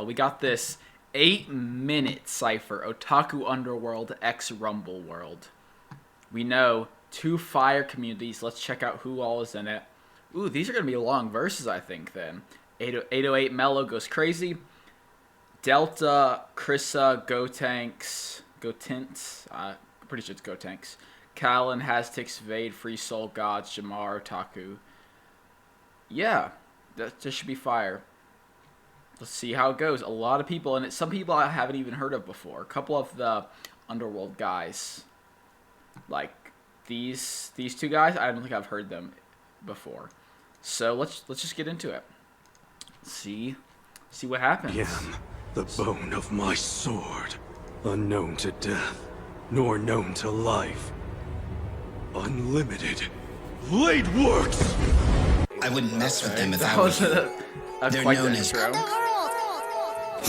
y'all. We got this 8-minute cipher, Otaku Underworld x Rumbleworld. We know 2 fire communities. Let's check out who all is in it. Ooh, these are going to be long verses, I think, then. 808 Mellow goes crazy. Delta, Krissa, Gotenks, pretty sure it's Gotenks. Kallen, Haztix, Vade, Free Soul, Gods, Jamar, Otaku. Yeah, that should be fire. Let's see how it goes. A lot of people in it. Some people I haven't even heard of before. A couple of the Underworld guys, like these 2 guys, I don't think I've heard them before. So let's just get into it. See what happens. Yam, the bone of my sword, unknown to death, nor known to life. Unlimited blade works. I wouldn't mess with them if That I was was you. They're quite known the as intro.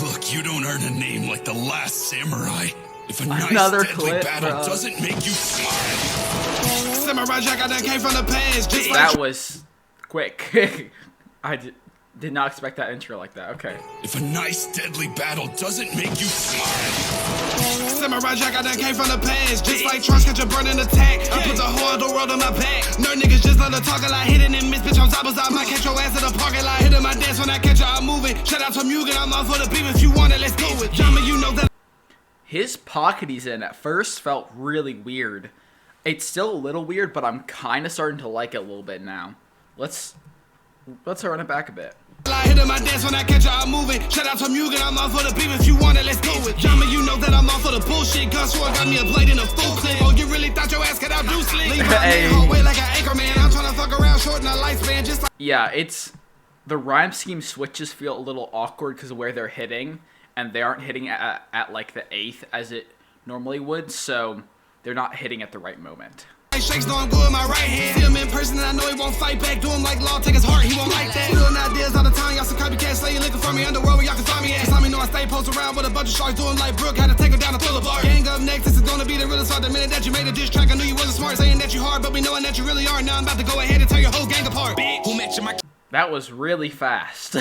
Look, you don't earn a name like the last samurai. If a nice Another deadly clip, battle bro. doesn't make you smile. Samurai Jack, I done came from the past. Just like That was quick. I did not expect that intro like that. Okay. If a nice deadly battle doesn't make you smile. Samurai Jack, I done came from the past. Just like Trunks catch a burning attack. I put the whole other world on my back. Nerd niggas just love to talk a lot. Hitting and miss, bitch, I'm top. I might catch your ass at the parking lot. Hitting my dance when I catch her, I'm moving. Shout out to Mugen, I'm out for the beam. If you want it, let's do it. Jama, you know that. His pocket he's in at first felt really weird. It's still a little weird, but I'm kind of starting to like it a little bit now. Let's run it back a bit. Hitting my dance when I catch her, I'm moving. Shout out to Mugen, I'm out for the beam. If you want it, let's do it. Jama, you know that I'm out for the bullshit. Gun sword got me a blade in a full clip. Oh, you really thought your ass could outdo Slick? Leave my Hey. man hallway like an anchor man. I'm trying to fuck around, shorten a lifespan, just like. Yeah, it's the rhyme scheme switches feel a little awkward because of where they're hitting, and they aren't hitting at like the 8th as it normally would, so they're not hitting at the right moment. Shakes know I'm good in my right hand. See him in person and I know he won't fight back. Do him like law, take his heart, he won't like that. Doing ideas all the time, y'all some copycats. Say you looking for me underworld where y'all can find me at. Cause I know I stay posted around with a bunch of sharks doing like Brooke. Had to take her down the boulevard. Gang up next, this is gonna be the realest part. The minute that you made a diss track, I knew you wasn't smart. Saying that you hard, but we knowing that you really are. Now I'm about to go ahead and tear your whole gang apart. Bitch. Who met you, my That was really fast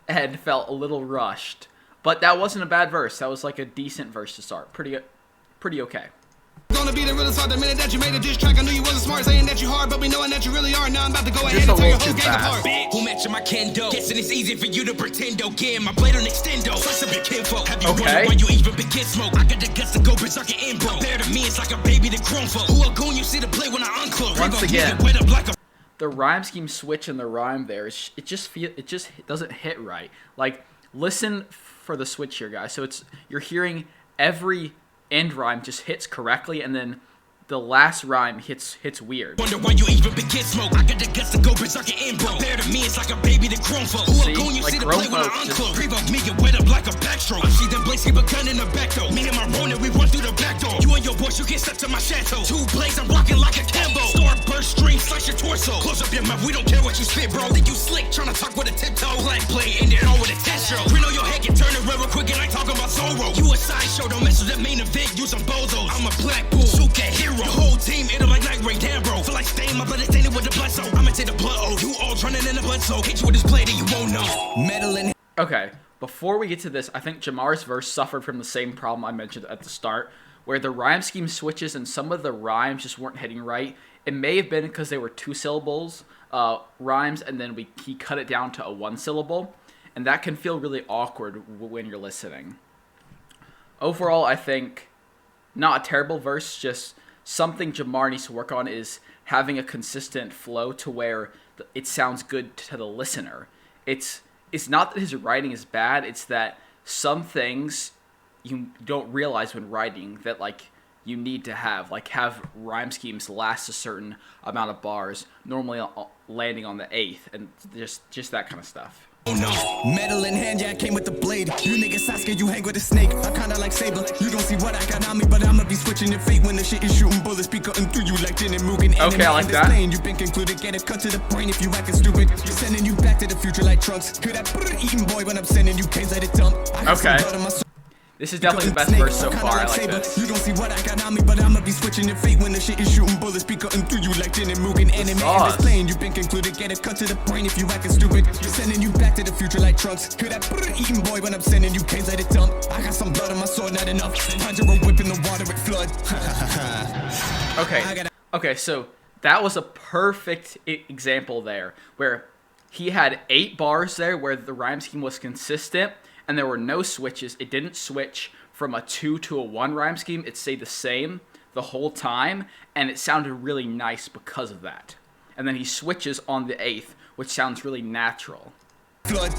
and felt a little rushed. But that wasn't a bad verse. That was like a decent verse to start. Pretty okay. gonna be the realest part. The minute that you made a diss track, I knew you wasn't smart. Saying that you hard, but we knowing that you really are. Now I'm about to go ahead Just and a tear your little whole too gang fast. apart. Bitch. Who matching my kendo? Guessing it's easy for you to pretend, again. My blade on extendo. First up your kinfolk. Have you Okay. wondered why you even begin smoke? I got the guts to go berserk and bro. Bear to me, it's like a baby to grown folk. Who a goon you see to play when I unclose? Once again. Wet up like a The rhyme scheme switch in the rhyme there, it just doesn't hit right. Like, listen for the switch here, guys. So you're hearing every end rhyme just hits correctly, and then the last rhyme hits weird. wonder why you even begin smoke. I got the guts to go berserk and bro. Bear to me, it's like a baby to grown folk. Who See? a goon you Like see to grown play when I folk just- unclose? Breathe off me, get wet up like a backstroke. I see them blades keep a gun in the back door. Me and my Rona, we run through the back door. You and your boys, you get stuck to my chateau. 2 blades, I'm blocking like a Cambo. Star burst string, slice your torso. Close up your mouth, we don't care what you spit, bro. Think you slick, tryna talk with a tiptoe. Black play, end it all with a test show. Grin on your head, get turned around real quick, and I ain't talking about sorrow. You a sideshow, don't mess with that main event, use some bozos. I'm a black bull, Suka hero. The whole team, it'll like night rain, damn bro. Feel like stain, my blood is stained with the blood, so I'ma take the blood oath. You all running in the blood, so hit you with this blade and you won't know. Meddling. Okay, before we get to this, I think Jamar's verse suffered from the same problem I mentioned at the start, where the rhyme scheme switches and some of the rhymes just weren't hitting right. It may have been because they were 2 syllables rhymes, and then he cut it down to a 1 syllable, and that can feel really awkward when you're listening. Overall, I think not a terrible verse, just something Jamar needs to work on is having a consistent flow to where it sounds good to the listener. It's not that his writing is bad, it's that some things you don't realize when writing that, like, you need to have rhyme schemes last a certain amount of bars, normally landing on the 8th, and just that kind of stuff. Oh no. Metal in hand, yeah, I came with the blade. You niggas Sasuke, you hang with a snake. I kinda like Saber. You don't see what I got on me, but I'ma be switching your fate when the shit is shooting bullets. Be cutting through you like Jin and Mugen. Okay, I like that. You've been concluded, get a cut to the brain if you acting stupid. You're sending you back to the future like Trunks. Could I put an eating boy when I'm sending you canes like a dump? Okay. This is definitely the best verse so far. I like this. You don't see what I got on me, but I'ma be switching your fate when the shit is shooting bullets, be cutting through you like Jin and Mugen. Anime and playing, you've been concluded. Get it cut to the point if you acting stupid. Sending you back to the future like Trunks. Could I put an eating boy when I'm sending you? Can't let it dump. I got some blood on my sword, not enough. Conjure a whip in the water with flood. Okay, so that was a perfect example there, where he had 8 bars there where the rhyme scheme was consistent, and there were no switches. It didn't switch from a 2 to a 1 rhyme scheme. It stayed the same the whole time, and it sounded really nice because of that. And then he switches on the 8th, which sounds really natural. Flood.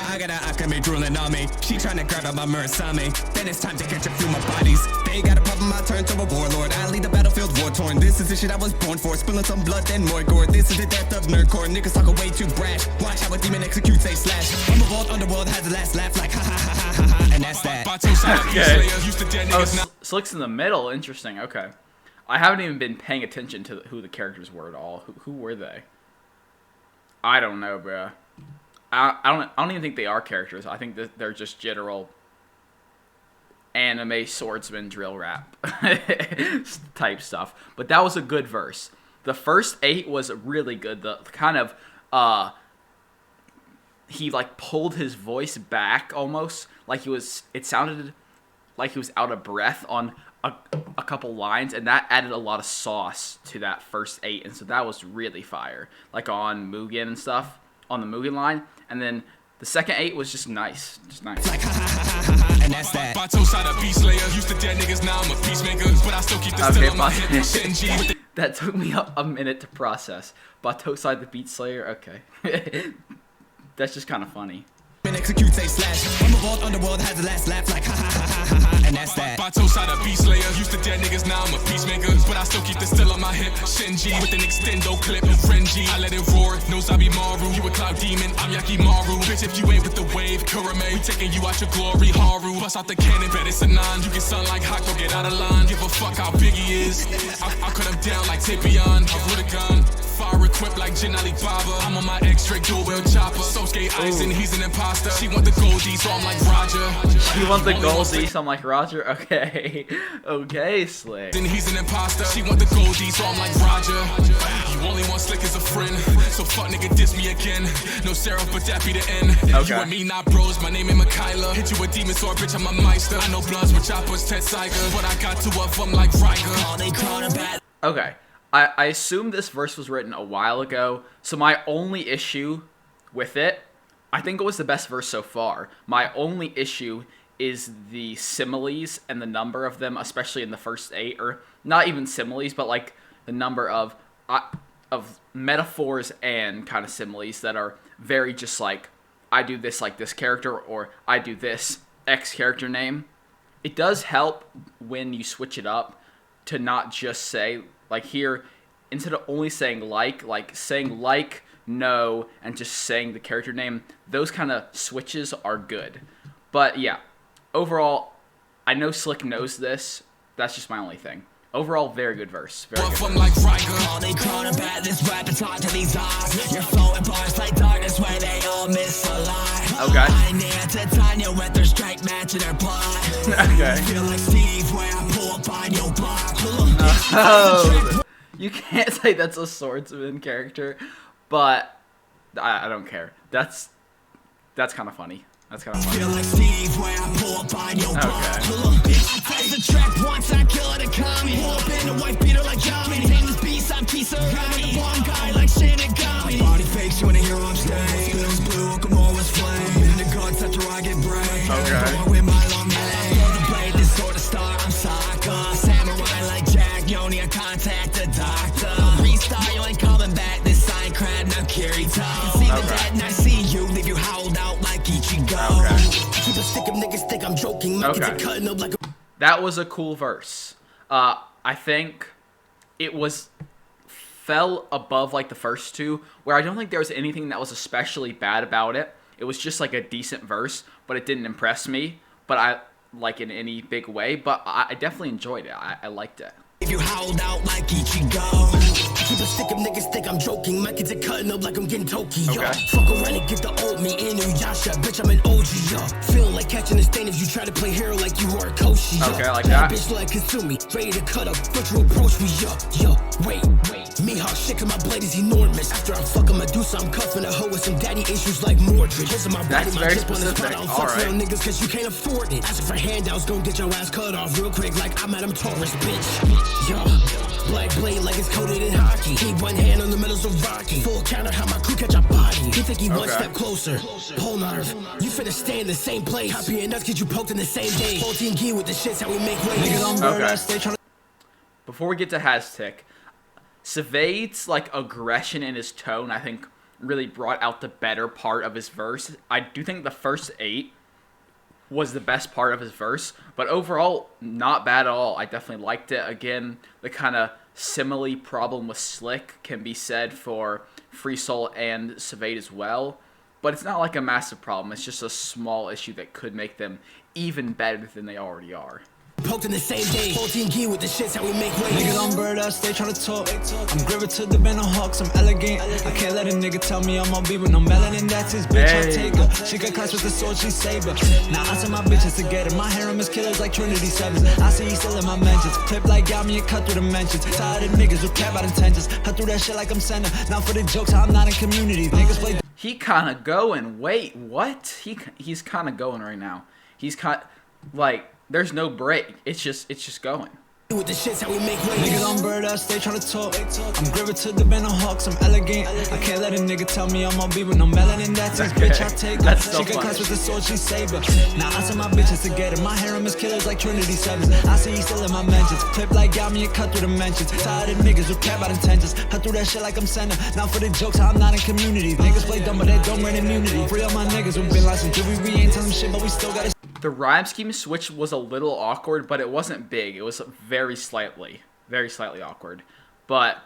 I got an Akame drooling on me. She trying to grab at my Murasame. Then it's time to catch up through my bodies. They got a problem, I turn to a warlord. I lead the battlefield war torn. This is the shit I was born for. Spilling some blood, then more gore. This is the death of nerdcore. Niggas talk way too brash. Watch how a demon executes a slash. Rumbleworld Underworld has the last laugh like ha ha ha ha ha. And that's that. Okay. Oh, Slick's in the middle. Interesting. Okay. I haven't even been paying attention to who the characters were at all. Who were they? I don't know, bro. I don't even think they are characters. I think that they're just general anime swordsman drill rap type stuff. But that was a good verse. The first 8 was really good. The kind of he like pulled his voice back almost, like it sounded like he was out of breath on a couple lines, and that added a lot of sauce to that first 8, and so that was really fire. Like on Mugen and stuff, on the Mugen line, and then the second 8 was just nice, Like ha ha ha ha ha, and that's that. Okay, that took me a minute to process. Batosai the Beat Slayer, okay. That's just kind of funny. Executes a slash. Rumbleworld Underworld has the last laugh like ha ha ha ha ha, and that's that. Batosai the Beat Slayer, used to dead niggas, now I'm a peacemaker, but I still keep the still on my hip. Shinji with an extendo clip, Renji, I let it roar. No Zabi Maru, you a cloud demon, I'm Yakimaru. Bitch, if you ain't with the wave, Kurame, we taking you out your glory. Haru, bust out the cannon, bet it's a 9. You get sun like Hako, get out of line. Give a fuck how big he is. I cut him down like Tapion, I would a gun. Fire equipped like Jin Alibaba. I'm on my X-Drake dual wheel chopper. Sosuke Aizen, he's an imposter. She want the goldie, so I'm like Roger. She want the goldie, so I'm like Roger. Okay, okay, Slick. Then he's an imposter. She want the goldie, so I'm like Roger. You only want Slick as a friend, so fuck nigga diss me again. No Sarah, but that be the end. Okay. You and me not bros. My name is Mikaela. Hit you with demon sword, bitch. I'm a meister. I know bloods with choppers, Ted Saiga, but I got 2 of them like Riker. Okay. I assume this verse was written a while ago, so my only issue with it, I think it was the best verse so far. My only issue is the similes and the number of them, especially in the first 8, or not even similes, but like the number of metaphors and kind of similes that are very just like, I do this like this character, or I do this X character name. It does help when you switch it up to not just say, like here, instead of only saying like saying like, no, and just saying the character name, those kind of switches are good. But yeah, overall, I know Slick knows this. That's just my only thing. Overall, very good verse. Very good verse. Like Riker. They crawling about this rap and talk to these eyes. You're flowing bars like darkness where they all misalign. Okay. I need to Tanya with their strike matching their blood. Okay. Feel like Steve where I pull up on your block. Oh, you can't say that's a swordsman character, but I don't care. That's kind of funny. That's kind of funny. Feel like Steve where I pull up on your block. Okay. I the track once I kill it a commie. Pull up in a white beater like Yami. Name is beast, I'm Kisa. Rami. One guy like Shinigami. Body fakes, you wanna hear on stage. Spills blue, come always flame. In the guns after I get brave. Okay. With my long name. On the blade, this sort of star, I'm Sokka. Samurai like Jack, Yoni, I contact the doctor. Restart, you ain't coming back. This sign crab, now Kirito. See the dead and I see you. Leave you howled out like Ichigo. Keep a stick of niggas think I'm joking. Okay. Cutting up like a That was a cool verse. I think it fell above like the first 2, where I don't think there was anything that was especially bad about it. It was just like a decent verse, but it didn't impress me. But I like in any big way. But I definitely enjoyed it. I liked it. you howled out like Ichigo. Keep a stick of niggas think I'm joking. My kids are cutting up like I'm getting Tokyo. Okay. Fuck around and get the old me in Yasha. Bitch, I'm an OG, yo. Feeling like catching a stain if you try to play hero like you are a Koshi, yo. Okay, I like that. Bitch like consume me. Ready to cut up, but you approach me, yo. Yo, wait. Me hawk shit cause my blade is enormous. After I fuck a Medusa, I'm cuffing a hoe with some daddy issues like Mordred. Here's my body, That's my very chip on the spot. specific. I don't fuck Alright. real niggas cause you can't afford it. Asking for handouts, gon' get your ass cut off real quick like I'm at Taurus, bitch. Yo, black blade like it's coated in hockey. Keep one hand on the middles of Rocky. Full counter, how my crew catch a body. He think he one step closer. Pole nerve, you finna stay in the same place. Copy nuts get you poked in the same day. 14 key with the shits how we make waves. Okay. Before we get to Hastic, Savade's like aggression in his tone, I think, really brought out the better part of his verse. I do think the first 8 was the best part of his verse, but overall, not bad at all. I definitely liked it. Again, the kind of simile problem with Slick can be said for Free Soul and Savade as well, but it's not like a massive problem. It's just a small issue that could make them even better than they already are. Poked in the same day. 14 key with the shits how we make waves. Niggas on bird ass, they tryna talk. I'm gripping to the band of hawks, I'm elegant. I can't let a nigga tell me I'm on beat with no melanin, that's his bitch. I take her. She got class with the sword, she saber. Now I send my bitches together. My harem is killers like Trinity Sevens. I see you still in my mentions. Clip like got me and cut through the mentions. Tired of niggas who care about intentions. Cut through that shit like I'm sending. Not for the jokes, I'm not in communities. Niggas play. He kind of going. Wait, what? He's kind of going right now. He's kind like. There's no break. It's just going. With the shits how we make waves. Niggas on bird ass, they tryna talk. I'm gripping to the band of hawks, I'm elegant. I can't let a nigga tell me I'm on beat with no melanin, that's his bitch. I take her. That's so she got funny. class with the sword, she saber. Now I send my bitches together. My harem is killers like Trinity Sevens. I see you still in my mentions. Clip like got me and cut through the mentions. Tired of niggas who care about intentions. Cut through that shit like I'm sending. Not for the jokes, I'm not in communities. Niggas play dumb, but they don't run immunity. Free all my niggas who been licensed. We ain't telling shit, but we still gotta. The rhyme scheme switch was a little awkward, but it wasn't big. It was very slightly awkward. But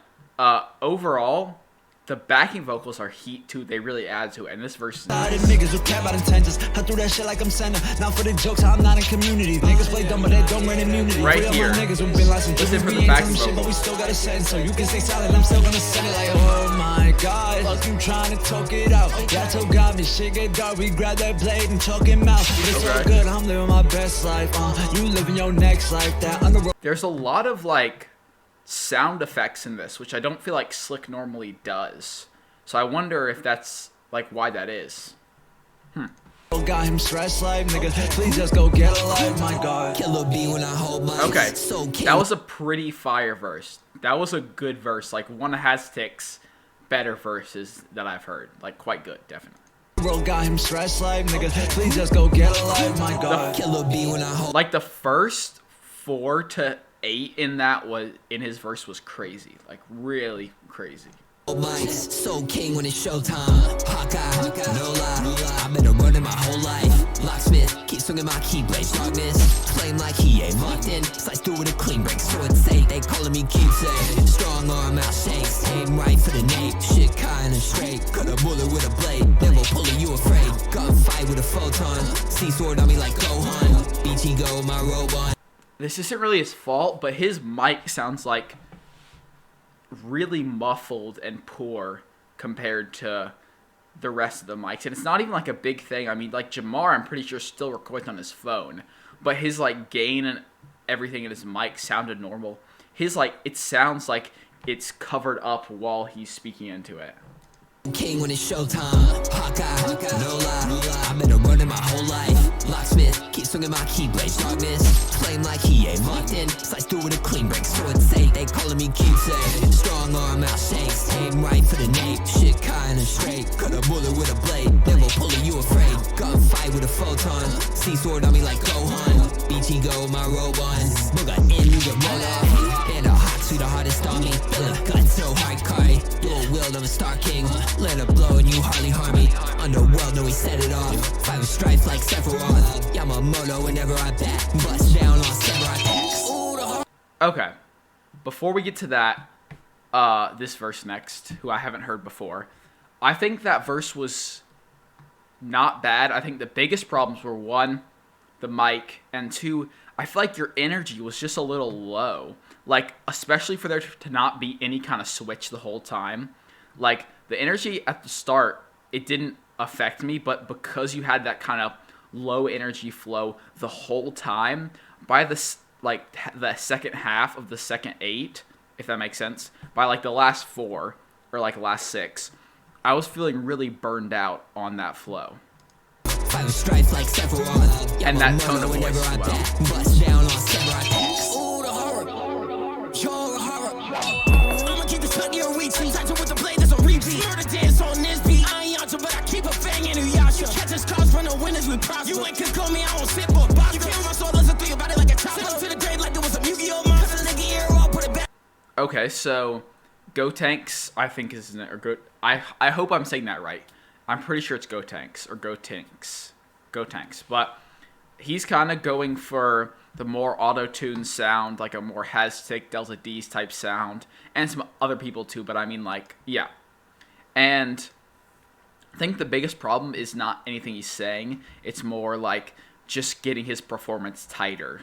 overall, the backing vocals are heat too. They really add to it. And this verse is nice. Niggas who care about intentions. Cut through that shit like I'm sending. Not for the jokes, I'm not in communities. Niggas play dumb, but they don't run immunity. Right Free all here. my niggas who been licensed. Listen for We the ain't backing telling shit, vocals. but we still gotta send. So you can stay silent, I'm still gonna send it like, oh my god. Fuck you trying to talk it out. Y'all told God me shit get dark. We grab that blade and talk him out. It's so Okay. good, I'm living my best life. You living your next life. That underworld. There's a lot of like sound effects in this, which I don't feel like Slick normally does. So I wonder if that's like why that is. Got him stressed like nigga. Please just go get a life, my god. Killer B when I hold my Okay, so that was a pretty fire verse. That was a good verse. Like one of Hastic's better verses that I've heard. Like quite good, definitely. Bro got him stressed like nigga. Please just go get a life, my god. Killer B when I hold Like the first 4 to 8 in that was in his verse was crazy. Like really crazy. my so king when it's showtime. Hawkeye, no lie. I've been a running my whole life. Locksmith, keep swinging my keyblade. Darkness, flame like he ain't locked in. Slice through with a clean break. Sword sake, they calling me keepsake. Strong arm out shakes. Aim right for the nape. Shit kind of straight. Cut a bullet with a blade. Devil pulling you afraid. Gunfight with a photon. See sword on me like Gohan. BT go my robe on. This isn't really his fault, but his mic sounds like really muffled and poor compared to the rest of the mics. And it's not even like a big thing. I mean, like Jamar, I'm pretty sure still records on his phone, but his like gain and everything in his mic sounded normal. His like, it sounds like it's covered up while he's speaking into it. King when it's showtime. Hawkeye, no lie. I've been a running my whole life. Locksmith, keep swinging my keyblade. Darkness, flame like he ain't locked in. Slice through with a clean break. Sword sake, they calling me keepsake. Strong arm out shakes. Aim right for the nape. Shit kinda straight. Cut a bullet with a blade. Devil pulling you afraid. Gunfight with a photon. See sword on me like Gohan. BT go my robe on. Booga in, you get rolled off. And a hot sweet, the hardest on me. Bill of guts, so hard carry. Dual wield of a star king. Let a blow and you hardly harm me. Underworld, no, we set it off. 5 stripes like Sephiroth. Yamamoto whenever I bat. Bust down on samurai packs. Okay, before we get to that, this verse next, who I haven't heard before, I think that verse was not bad. I think the biggest problems were, one, the mic, and 2, I feel like your energy was just a little low. Like, especially for there to not be any kind of switch the whole time. Like, the energy at the start, it didn't affect me, but because you had that kind of low energy flow the whole time, by this, like, the second half of the second 8, if that makes sense, by, like, the last 4, or, like, last 6, I was feeling really burned out on that flow. And that tone of voice as well. Bust down on samurai packs. Ooh, the horror. Yo, the horror. I'ma keep the tucky on reaching. Tighter with the blade, there's a repeat. Murder dance on this beat. I ain't out but I keep a fang in Uyasha. You catch us cars from the winners, we prosper. You ain't control me, I won't sit for a box. You can't my soul, let's think about it like a chopper. Send you to the grave like there was a Yu-Gi-Oh! Monster. Nigga, ear, I'll put it back. Okay, so Go Tanks, I think is or Go. I hope I'm saying that right. I'm pretty sure it's Go Tanks or Go Tanks. Go Tanks, but he's kind of going for the more auto-tune sound, like a more Hastic, Delta D's type sound, and some other people too, but I mean, like, yeah. And I think the biggest problem is not anything he's saying, it's more like just getting his performance tighter.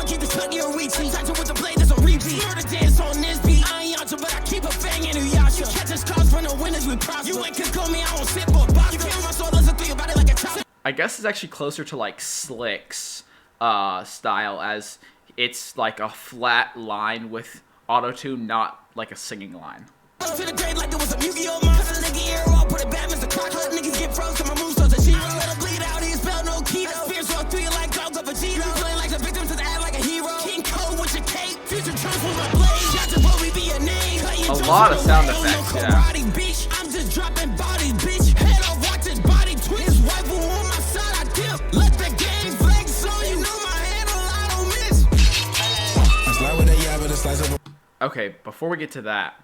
Keep the tucky on reaching. Tighter with the blade, there's a repeat. Murder dance on this beat. I ain't out but I keep a fang in Uyasha. You catch us cars from the winners, we prosper. You ain't control me, I won't sit for a box. You can't my soul, let's think about it like a chopper. I guess it's actually closer to like Slick's style, as it's like a flat line with auto-tune, not like a singing line. To the grave like there was a Yu-Gi-Oh! Monster. Nigga, ear, I'll put it back, Mr. Croc. Niggas get froze, so my moves start to cheat. Let him bleed out, he spell no key. Spears all through you like dogs of a G. Playing like a victim to the ad like a hero. King Cole with your cape. Future trunks with my blade. Shots of Bobby be a name. A lot of sound effects, yeah. I'm just dropping bodies, bitch. Head off, watch his body twitch. His rifle on my side, I dip. Let the game flex on you. Know my handle, I don't miss. I slide with a yab and a slice of. Okay, before we get to that,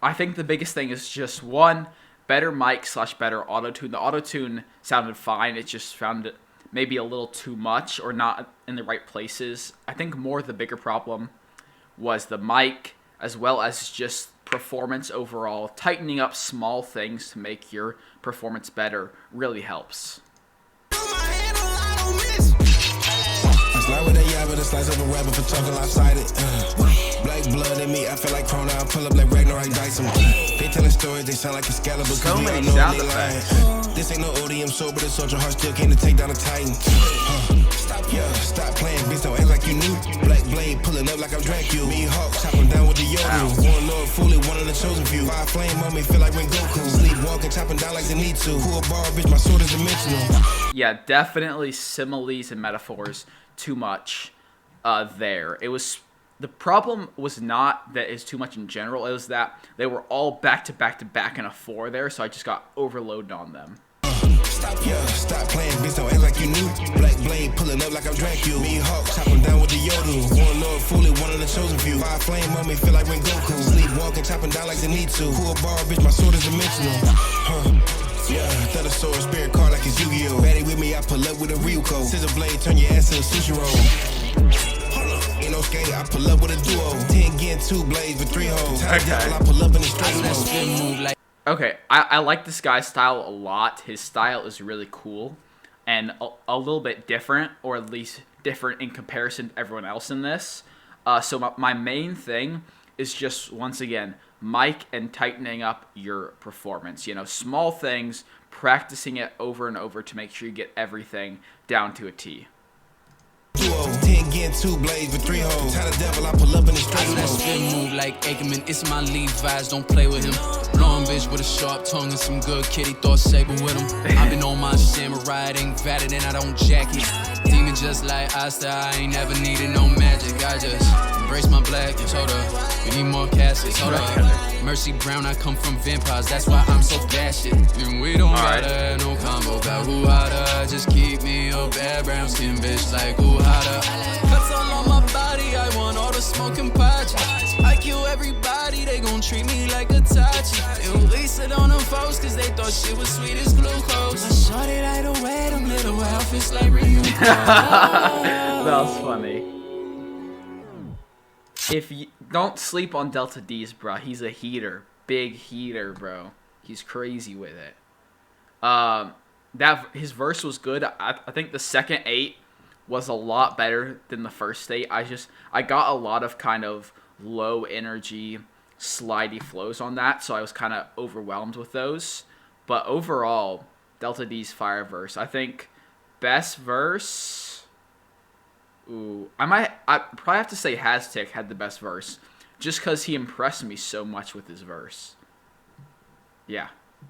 I think the biggest thing is just, 1, better mic / better auto-tune. The auto-tune sounded fine, it just found it maybe a little too much or not in the right places. I think more the bigger problem was the mic, as well as just performance overall. Tightening up small things to make your performance better really helps. Slide with a yab and a slice of a rabbit for talking lopsided. Black blood in me, I feel like Krona. I pull up like Ragnarok Dyson. They telling stories, they sound like Excalibur. So many sound effects. This ain't no ODM show, but a soldier heart still came to take down a Titan. Stop playing, bitch, don't act like you knew. Black blade pulling up like I'm Dracula. Me Hawk chopping down with the Yodu. One Lord Fully, one of the chosen few. Fire flame on me, feel like Rengoku. Sleepwalking, chopping down like Zenitsu. Cool bar, bitch, my sword is dimensional. Yeah, definitely similes and metaphors too much there. It was, the problem was not that it's too much in general, it was that they were all back to back to back in a 4 there, so I just got overloaded on them. Stop playing, bitch, don't act like you knew. Black blade pulling up like I'm Dracula. Me Hawk chopping down with the Yodu. One Lord Fully, one of the chosen few. Fire flame on me, feel like Rengoku. Sleepwalking, chopping down like Zenitsu. Cool bar, bitch, my sword is dimensional. Yeah, thought a sword spirit card like it's Yu-Gi-Oh! Baddie with me, I pull up with a Ryuko. Scissor blade, turn your ass to a sushi roll. Hold up, ain't no skate, I pull up with a duo. 10 getting 2 blades with 3 holes. Okay. I pull up in the straight Okay, I like this guy's style a lot. His style is really cool and a little bit different, or at least different in comparison to everyone else in this. So my main thing is just, once again, mic and tightening up your performance. You know, small things, practicing it over and over to make sure you get everything down to a T. 10 getting 2 blades with 3 holes. Tie the devil, I pull up in the straight that spin move like Ackerman. It's my Levi's, don't play with him. Long bitch with a sharp tongue and some good kitty thought saber with him. I've been on my samurai, it ain't vatted and I don't jack it. Demon just like Asta, I ain't never needed no magic. I just embrace my blackness, hold up. We need more caskets, hold up. Mercy Brown, I come from vampires, that's why I'm so bashful. And we don't gotta have no combo, got who hotter. Just keep me a bad brown skin bitch like who hotter. Cuts all on my body, I want all the smoking pachi. I kill everybody, they gon' treat me like a Tachi. And we sit on them folks, cause they thought shit was sweet as glucose. I shot it right away, them little outfits like Ryuko. That was funny. If you don't sleep on Delta D's, bro, he's a heater. Big heater, bro. He's crazy with it. that his verse was good. I think the second 8 was a lot better than the first 8. I got a lot of kind of low energy, slidey flows on that, so I was kind of overwhelmed with those. But overall, Delta D's fire verse, I think best verse. Ooh, I probably have to say Haztic had the best verse, just because he impressed me so much with his verse. Yeah,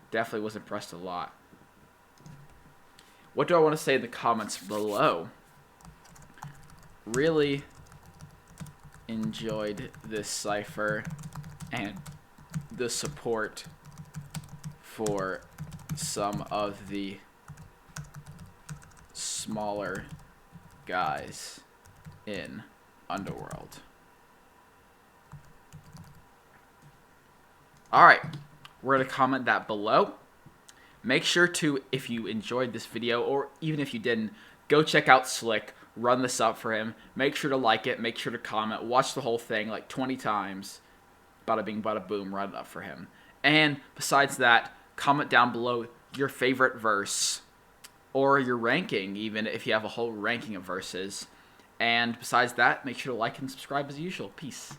definitely was impressed a lot. What do I want to say in the comments below? Really enjoyed this cipher and the support for some of the smaller guys in Underworld. Alright, we're going to comment that below. Make sure to, if you enjoyed this video, or even if you didn't, go check out Slick, run this up for him. Make sure to like it, make sure to comment, watch the whole thing like 20 times. Bada bing, bada boom, run it up for him. And besides that, comment down below your favorite verse, or your ranking, even if you have a whole ranking of verses. And besides that, make sure to like and subscribe as usual. Peace.